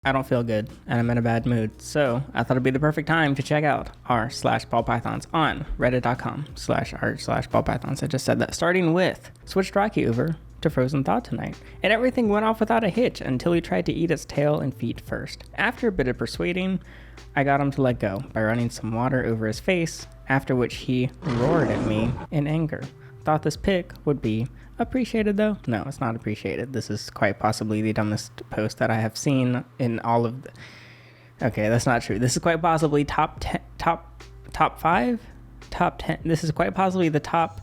I don't feel good and I'm in a bad mood, so I thought it'd be the perfect time to check out r/ballpythons on reddit.com/r/ballpythons. I just said that. Starting with switched Rocky over to Frozen Thaw tonight, and everything went off without a hitch until he tried to eat its tail and feet first. After a bit of persuading, I got him to let go by running some water over his face, after which he roared at me in anger. Thought this pic would be appreciated though? No, it's not appreciated. This is quite possibly the dumbest post that I have seen in all of the... Okay, that's not true. This is quite possibly top 10, top 5, top 10. This is quite possibly the top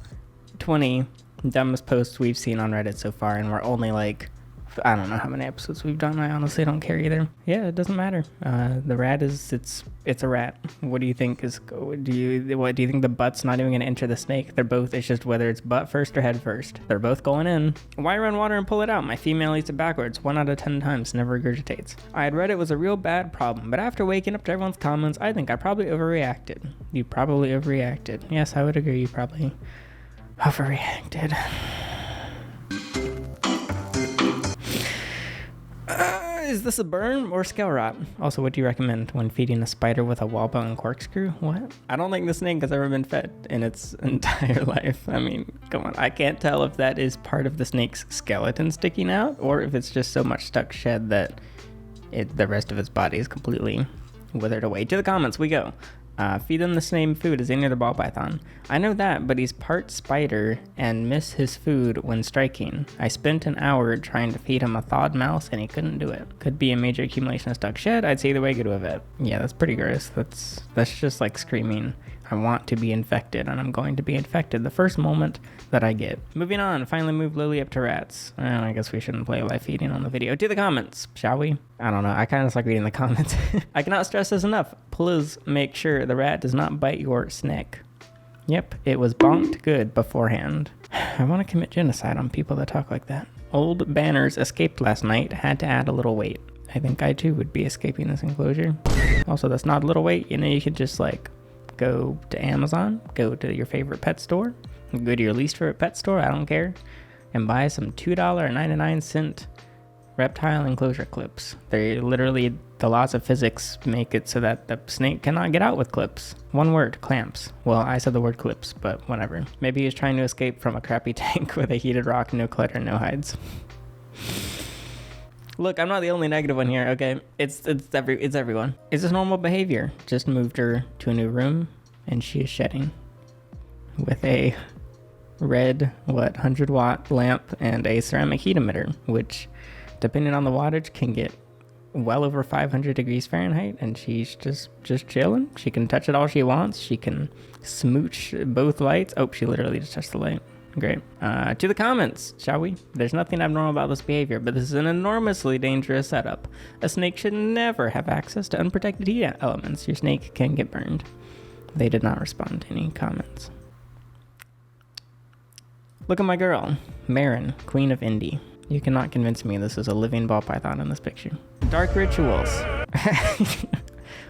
20 dumbest posts we've seen on Reddit so far, and we're only like, I don't know how many episodes we've done. I honestly don't care either. Yeah, it doesn't matter. The rat is, it's a rat. What do you think is, do you think the butt's not even going to enter the snake? They're both, it's just whether it's butt first or head first. They're both going in. Why run water and pull it out? My female eats it backwards 1 out of 10 times, never regurgitates. I had read it was a real bad problem, but after waking up to everyone's comments, I think I probably overreacted. You probably overreacted. Yes, I would agree. You probably overreacted. Is this a burn or scale rot? Also, what do you recommend when feeding a spider with a whalebone and corkscrew? What? I don't think the snake has ever been fed in its entire life. I mean, come on. I can't tell if that is part of the snake's skeleton sticking out or if it's just so much stuck shed that the rest of its body is completely withered away. To the comments we go. Feed them the same food as any other ball python. I know that, but he's part spider and miss his food when striking. I spent an hour trying to feed him a thawed mouse and he couldn't do it. Could be a major accumulation of stuck shed. I'd say either way, go to a vet. Yeah, that's pretty gross. That's just like screaming, I want to be infected, and I'm going to be infected the first moment that I get. Moving on, finally move Lily up to rats. I guess we shouldn't play live feeding on the video. To the comments, shall we? I don't know, I kind of like reading the comments. I cannot stress this enough. Please make sure the rat does not bite your snake. Yep, it was bonked good beforehand. I want to commit genocide on people that talk like that. Old Banners escaped last night, had to add a little weight. I think I too would be escaping this enclosure. Also, that's not a little weight, you know, you could just like go to Amazon, go to your favorite pet store, go to your least favorite pet store, I don't care, and buy some $2.99 reptile enclosure clips. They literally, the laws of physics make it so that the snake cannot get out with clips. One word, clamps. Well, I said the word clips, but whatever. Maybe he's trying to escape from a crappy tank with a heated rock, no clutter, no hides. Look, I'm not the only negative one here, okay? It's everyone. It's just normal behavior. Just moved her to a new room, and she is shedding. With a red, 100-watt lamp and a ceramic heat emitter, which, depending on the wattage, can get well over 500 degrees Fahrenheit, and she's just chilling. She can touch it all she wants. She can smooch both lights. Oh, she literally just touched the light. Great. To the comments, shall we? There's nothing abnormal about this behavior, but this is an enormously dangerous setup. A snake should never have access to unprotected heat elements. Your snake can get burned. They did not respond to any comments. Look at my girl, Marin, Queen of Indie. You cannot convince me this is a living ball python in this picture. Dark rituals.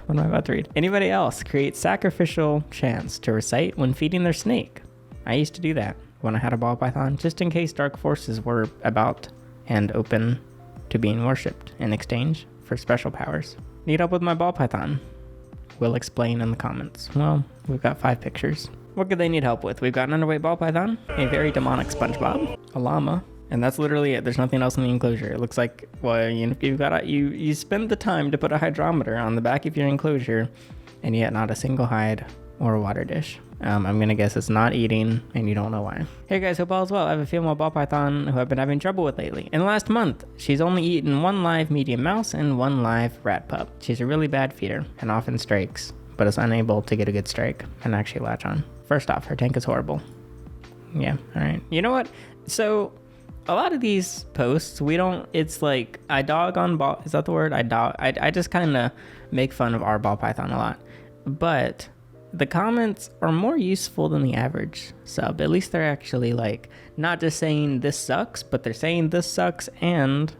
What am I about to read? Anybody else create sacrificial chants to recite when feeding their snake? I used to do that when I had a ball python, just in case dark forces were about and open to being worshipped in exchange for special powers. Need help with my ball python? We'll explain in the comments. Well, we've got 5 pictures. What could they need help with? We've got an underweight ball python, a very demonic SpongeBob, a llama, and that's literally it. There's nothing else in the enclosure. It looks like, well, you spend the time to put a hydrometer on the back of your enclosure, and yet not a single hide or a water dish. I'm gonna guess it's not eating, and you don't know why. Hey guys, hope all is well. I have a female ball python who I've been having trouble with lately. In the last month, she's only eaten 1 live medium mouse and 1 live rat pup. She's a really bad feeder and often strikes, but is unable to get a good strike and actually latch on. First off, her tank is horrible. Yeah, all right. You know what? So a lot of these posts, it's like, I dog on ball, is that the word? I just kind of make fun of our ball python a lot, but the comments are more useful than the average sub. At least they're actually like, not just saying this sucks, but they're saying this sucks, and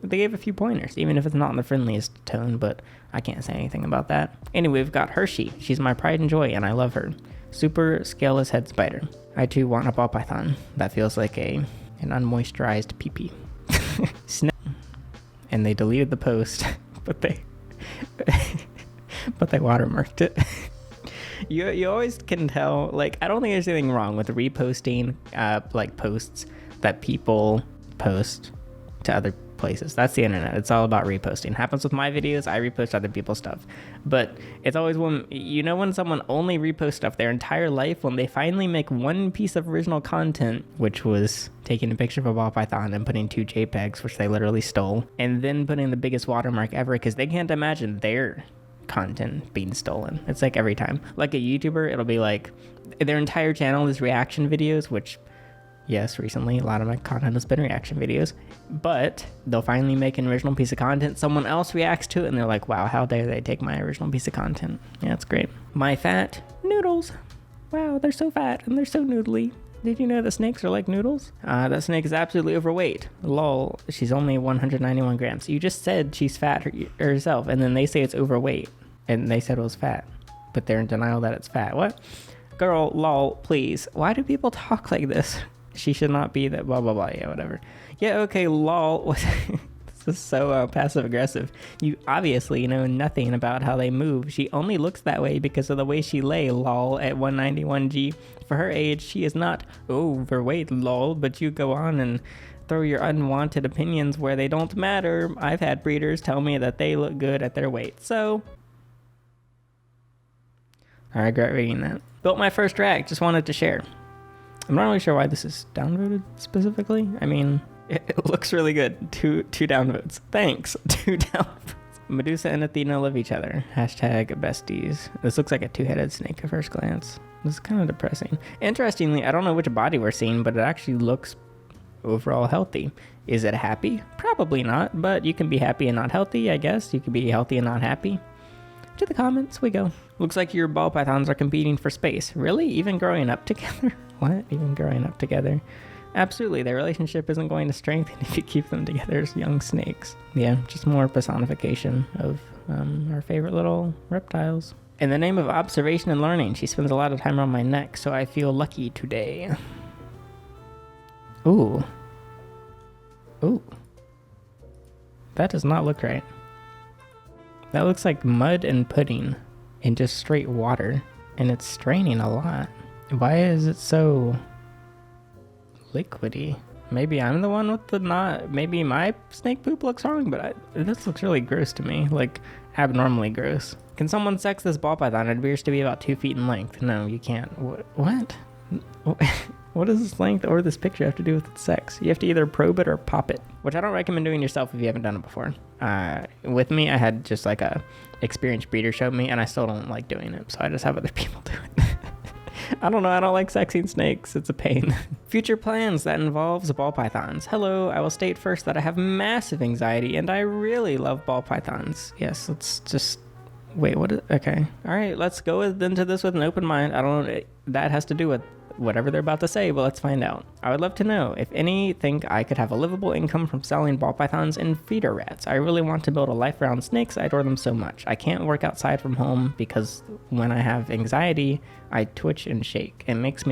they gave a few pointers, even if it's not in the friendliest tone, but I can't say anything about that. Anyway, we've got Hershey. She's my pride and joy, and I love her. Super scaleless head spider. I too want a ball python. That feels like an unmoisturized pee-pee. And they deleted the post but they but they watermarked it. You always can tell, like, I don't think there's anything wrong with reposting like posts that people post to other places. That's the internet. It's all about reposting. Happens with my videos. I repost other people's stuff, but it's always when someone only reposts stuff their entire life, when they finally make one piece of original content, which was taking a picture of a ball python and putting 2 JPEGs, which they literally stole, and then putting the biggest watermark ever because they can't imagine their content being stolen. It's like every time, like a YouTuber, it'll be like their entire channel is reaction videos, which yes, recently a lot of my content has been reaction videos, but they'll finally make an original piece of content, someone else reacts to it, and they're like, wow, how dare they take my original piece of content. Yeah, it's great. My fat noodles. Wow, they're so fat and they're so noodly. Did you know that snakes are like noodles? That snake is absolutely overweight. Lol, she's only 191 grams. You just said she's fat herself, and then they say it's overweight, and they said it was fat, but they're in denial that it's fat. What? Girl, lol, please. Why do people talk like this? She should not be that blah, blah, blah. Yeah, whatever. Yeah, okay, lol. This is so passive-aggressive. You obviously know nothing about how they move. She only looks that way because of the way she lay, lol, at 191G. For her age, she is not overweight, lol, but you go on and throw your unwanted opinions where they don't matter. I've had breeders tell me that they look good at their weight, so I regret reading that. Built my first rack, just wanted to share. I'm not really sure why this is downvoted specifically. I mean, it looks really good. Two downvotes. Thanks. 2 downvotes. Medusa and Athena love each other. Hashtag besties. This looks like a 2-headed snake at first glance. This is kind of depressing. Interestingly, I don't know which body we're seeing, but it actually looks overall healthy. Is it happy? Probably not, but you can be happy and not healthy, I guess. You can be healthy and not happy. To the comments we go. Looks like your ball pythons are competing for space. Really? Even growing up together? What? Even growing up together? Absolutely. Their relationship isn't going to strengthen if you keep them together as young snakes. Yeah, just more personification of our favorite little reptiles. In the name of observation and learning, she spends a lot of time on my neck, so I feel lucky today. Ooh. Ooh. That does not look right. That looks like mud and pudding in just straight water, and it's straining a lot. Why is it so liquidy? Maybe I'm the one with the not. Maybe my snake poop looks wrong, but this looks really gross to me, like abnormally gross. Can someone sex this ball python? It appears to be about 2 feet in length. No, you can't. What? What does this length or this picture have to do with its sex? You have to either probe it or pop it, which I don't recommend doing yourself if you haven't done it before. With me, I had just like a experienced breeder show me, and I still don't like doing it, so I just have other people do it. I don't know, I don't like sexing snakes. It's a pain. Future plans that involves ball pythons. Hello, I will state first that I have massive anxiety, and I really love ball pythons. Yes, let's just... Wait, what is... Okay. All right, let's go into this with an open mind. I don't know, that has to do with whatever they're about to say, but let's find out. I would love to know if any think I could have a livable income from selling ball pythons and feeder rats. I really want to build a life around snakes. I adore them so much. I can't work outside from home because when I have anxiety, I twitch and shake. It makes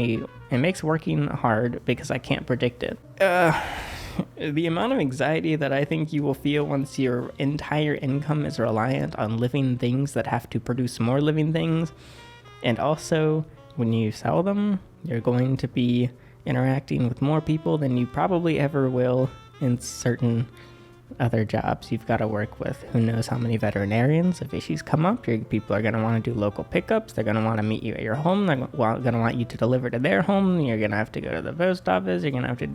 working hard because I can't predict it. The amount of anxiety that I think you will feel once your entire income is reliant on living things that have to produce more living things, and also when you sell them, you're going to be interacting with more people than you probably ever will in certain other jobs you've got to work with. Who knows how many veterinarians, if issues come up, people are going to want to do local pickups. They're going to want to meet you at your home. They're going to want you to deliver to their home. You're going to have to go to the post office. You're going to have to...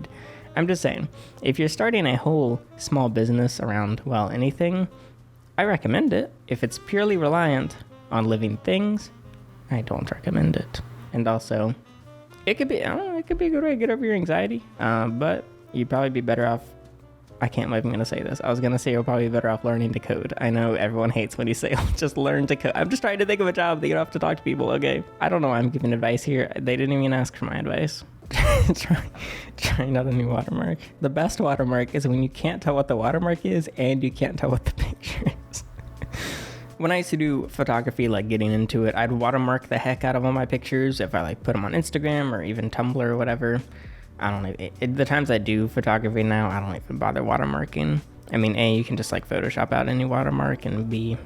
I'm just saying, if you're starting a whole small business around, well, anything, I recommend it. If it's purely reliant on living things, I don't recommend it. And also, it could be, I don't know, it could be a good way to get over your anxiety, but you'd probably be better off. I can't believe I'm going to say this. I was going to say you're probably better off learning to code. I know everyone hates when you say, just learn to code. I'm just trying to think of a job that you don't have to talk to people, okay? I don't know why I'm giving advice here. They didn't even ask for my advice. Trying out a new watermark. The best watermark is when you can't tell what the watermark is and you can't tell what the picture is. When I used to do photography, like getting into it, I'd watermark the heck out of all my pictures if I like put them on Instagram or even Tumblr or whatever. I don't know. The times I do photography now, I don't even bother watermarking. I mean, A, you can just like Photoshop out any watermark, and B,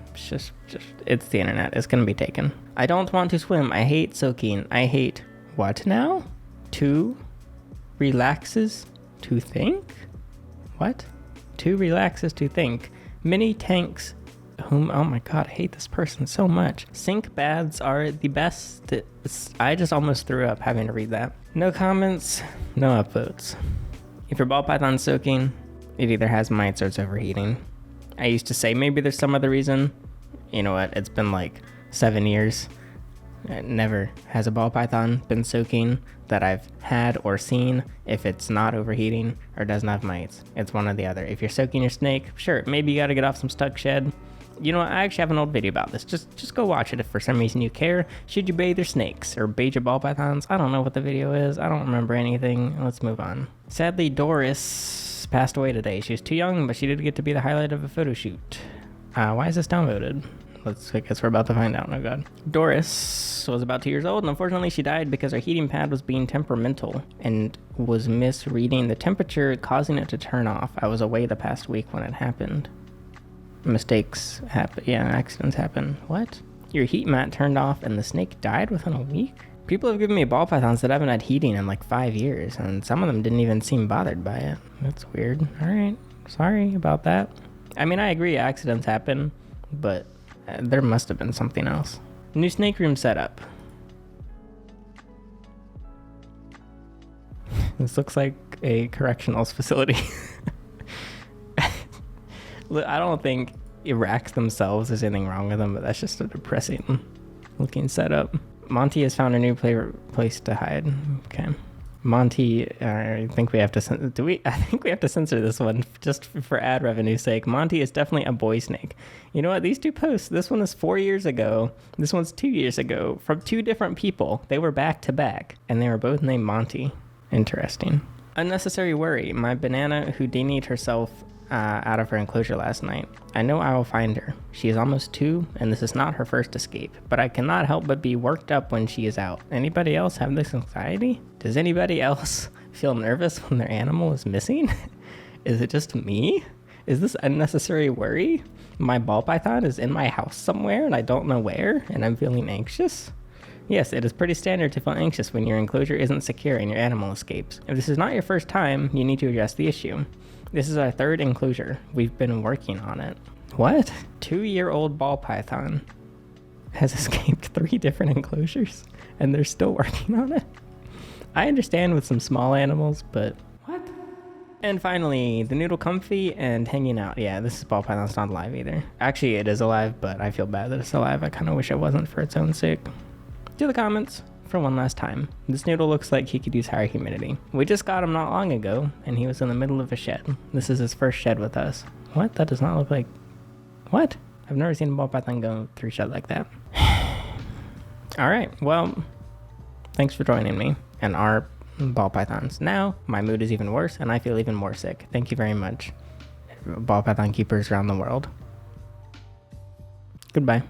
it's the internet. It's gonna be taken. I don't want to swim. I hate soaking. I hate what now? 2 relaxes to think? What? 2 relaxes to think. Mini tanks whom, oh my god, I hate this person so much. Sink baths are the best. I just almost threw up having to read that. No comments, no upvotes. If your ball python's soaking, it either has mites or it's overheating. I used to say maybe there's some other reason. You know what? It's been like 7 years. Never has a ball python been soaking that I've had or seen if it's not overheating or doesn't have mites. It's one or the other. If you're soaking your snake, sure, maybe you got to get off some stuck shed. You know what? I actually have an old video about this. Just go watch it if for some reason you care. Should you bathe your snakes or bathe your ball pythons? I don't know what the video is. I don't remember anything. Let's move on. Sadly, Doris passed away today. She was too young, but she did get to be the highlight of a photo shoot. Why is this downvoted? I guess we're about to find out. Oh god. Doris was about 2 years old, and unfortunately she died because her heating pad was being temperamental and was misreading the temperature, causing it to turn off. I was away the past week when it happened. Mistakes happen. Yeah, accidents happen. What? Your heat mat turned off and the snake died within a week? People have given me ball pythons that haven't had heating in like 5 years, and some of them didn't even seem bothered by it. That's weird. Alright, sorry about that. I mean, I agree accidents happen, but there must have been something else. New snake room setup. This looks like a correctionals facility. I don't think racks themselves, there's anything wrong with them, but that's just a depressing looking setup. Monty has found a new place to hide. Okay. Monty, I think we have to I think we have to censor this one just for ad revenue's sake. Monty is definitely a boy snake. You know what? These two posts, this one is 4 years ago. This one's 2 years ago from 2 different people. They were back to back and they were both named Monty. Interesting. Unnecessary worry. My banana Houdini'd herself out of her enclosure last night. I know I will find her. She is almost 2, and this is not her first escape, but I cannot help but be worked up when she is out. Anybody else have this anxiety? Does anybody else feel nervous when their animal is missing? Is it just me? Is this unnecessary worry? My ball python is in my house somewhere and I don't know where, and I'm feeling anxious? Yes, it is pretty standard to feel anxious when your enclosure isn't secure and your animal escapes. If this is not your first time, you need to address the issue. This is our 3rd enclosure. We've been working on it. What? 2-year-old ball python has escaped 3 different enclosures and they're still working on it? I understand with some small animals, but what? And finally, the noodle comfy and hanging out. Yeah, this is ball python's not alive either. Actually, it is alive, but I feel bad that it's alive. I kind of wish it wasn't for its own sake. Do the comments for one last time. This noodle looks like he could use higher humidity. We just got him not long ago, and he was in the middle of a shed. This is his first shed with us. What? That does not look like... What? I've never seen a ball python go through shed like that. Alright, well, thanks for joining me and our ball pythons. Now, my mood is even worse, and I feel even more sick. Thank you very much, ball python keepers around the world. Goodbye.